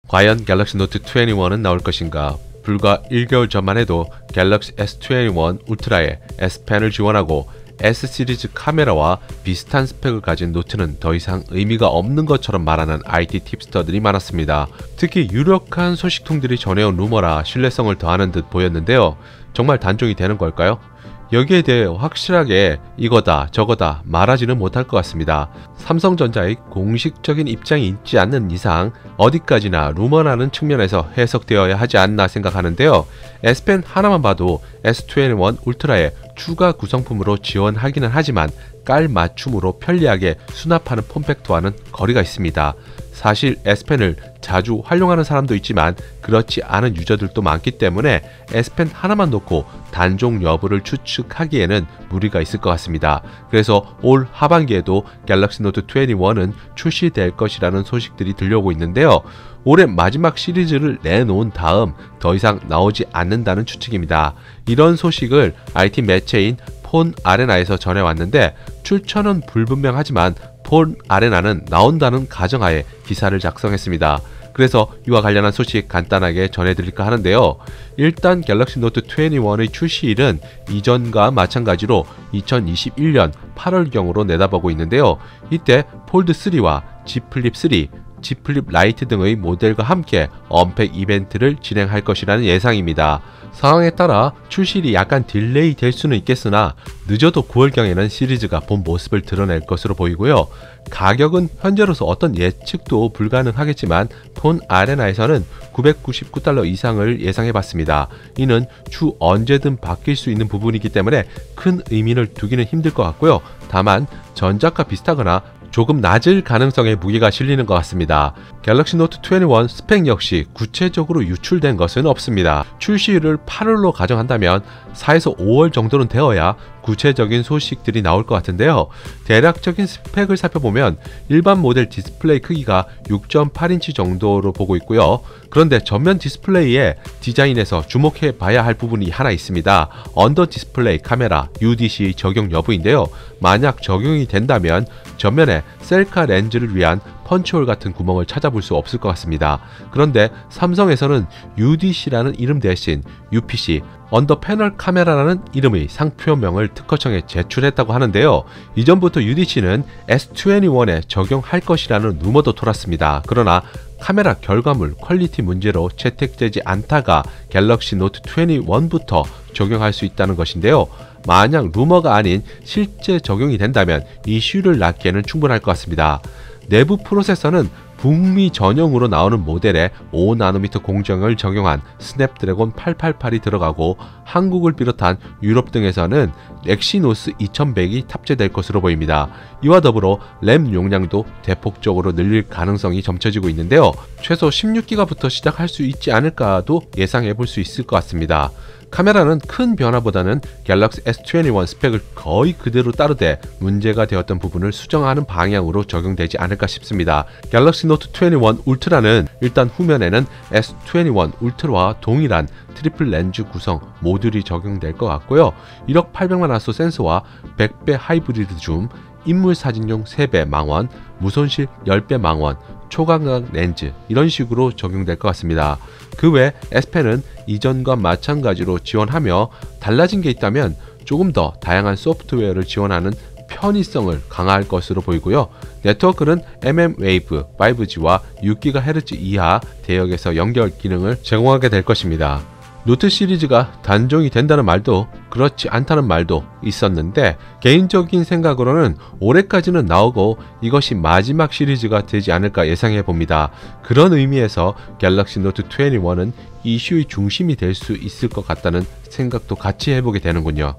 과연 갤럭시 노트 21은 나올 것인가? 불과 1개월 전만 해도 갤럭시 S21 울트라에 S펜을 지원하고 S 시리즈 카메라와 비슷한 스펙을 가진 노트는 더 이상 의미가 없는 것처럼 말하는 IT 팁스터들이 많았습니다. 특히 유력한 소식통들이 전해온 루머라 신뢰성을 더하는 듯 보였는데요. 정말 단종이 되는 걸까요? 여기에 대해 확실하게 이거다 저거다 말하지는 못할 것 같습니다. 삼성전자의 공식적인 입장이 있지 않는 이상 어디까지나 루머라는 측면에서 해석되어야 하지 않나 생각하는데요. S펜 하나만 봐도 S21 울트라에 추가 구성품으로 지원하기는 하지만 깔맞춤으로 편리하게 수납하는 폼팩터와는 거리가 있습니다. 사실 S펜을 자주 활용하는 사람도 있지만 그렇지 않은 유저들도 많기 때문에 S펜 하나만 놓고 단종 여부를 추측하기에는 무리가 있을 것 같습니다. 그래서 올 하반기에도 갤럭시 노트 21은 출시될 것이라는 소식들이 들려오고 있는데요. 올해 마지막 시리즈를 내놓은 다음 더 이상 나오지 않는다는 추측입니다. 이런 소식을 IT 매체인 폰 아레나에서 전해왔는데 출처는 불분명하지만 폰 아레나는 나온다는 가정하에 기사를 작성했습니다. 그래서 이와 관련한 소식 간단하게 전해드릴까 하는데요. 일단 갤럭시 노트 21의 출시일은 이전과 마찬가지로 2021년 8월경으로 내다보고 있는데요. 이때 폴드 3와 Z 플립 3, Z 플립 라이트 등의 모델과 함께 언팩 이벤트를 진행할 것이라는 예상입니다. 상황에 따라 출시일이 약간 딜레이 될 수는 있겠으나 늦어도 9월경에는 시리즈가 본 모습을 드러낼 것으로 보이고요. 가격은 현재로서 어떤 예측도 불가능하겠지만 폰 아레나에서는 $999 이상을 예상해봤습니다. 이는 주 언제든 바뀔 수 있는 부분이기 때문에 큰 의미를 두기는 힘들 것 같고요. 다만 전작과 비슷하거나 조금 낮을 가능성의 무게가 실리는 것 같습니다. 갤럭시 노트 21 스펙 역시 구체적으로 유출된 것은 없습니다. 출시일을 8월로 가정한다면 4에서 5월 정도는 되어야 구체적인 소식들이 나올 것 같은데요. 대략적인 스펙을 살펴보면 일반 모델 디스플레이 크기가 6.8인치 정도로 보고 있고요. 그런데 전면 디스플레이의 디자인에서 주목해 봐야 할 부분이 하나 있습니다. 언더 디스플레이 카메라 UDC 적용 여부인데요. 만약 적용이 된다면 전면에 셀카 렌즈를 위한 펀치홀 같은 구멍을 찾아볼 수 없을 것 같습니다. 그런데 삼성에서는 UDC라는 이름 대신 UPC, 언더 패널 카메라라는 이름의 상표명을 특허청에 제출했다고 하는데요. 이전부터 UDC는 S21에 적용할 것이라는 루머도 돌았습니다. 그러나 카메라 결과물 퀄리티 문제로 채택되지 않다가 갤럭시 노트 21부터 적용할 수 있다는 것인데요. 만약 루머가 아닌 실제 적용이 된다면 이슈를 낳기에는 충분할 것 같습니다. 내부 프로세서는 북미 전용으로 나오는 모델에 5나노미터 공정을 적용한 스냅드래곤 888이 들어가고 한국을 비롯한 유럽 등에서는 엑시노스 2100이 탑재될 것으로 보입니다. 이와 더불어 램 용량도 대폭적으로 늘릴 가능성이 점쳐지고 있는데요. 최소 16기가부터 시작할 수 있지 않을까도 예상해 볼 수 있을 것 같습니다. 카메라는 큰 변화보다는 갤럭시 S21 스펙을 거의 그대로 따르되 문제가 되었던 부분을 수정하는 방향으로 적용되지 않을까 싶습니다. 갤럭시 노트 21 울트라는 일단 후면에는 S21 울트라와 동일한 트리플 렌즈 구성 모듈이 적용될 것 같고요. 1억 800만 화소 센서와 100배 하이브리드 줌, 인물 사진용 3배 망원, 무손실 10배 망원, 초광각 렌즈 이런 식으로 적용될 것 같습니다. 그 외 S펜은 이전과 마찬가지로 지원하며 달라진 게 있다면 조금 더 다양한 소프트웨어를 지원하는 편의성을 강화할 것으로 보이고요. 네트워크는 mmWave 5G와 6GHz 이하 대역에서 연결 기능을 제공하게 될 것입니다. 노트 시리즈가 단종이 된다는 말도 그렇지 않다는 말도 있었는데 개인적인 생각으로는 올해까지는 나오고 이것이 마지막 시리즈가 되지 않을까 예상해 봅니다. 그런 의미에서 갤럭시 노트 21은 이슈의 중심이 될 수 있을 것 같다는 생각도 같이 해보게 되는군요.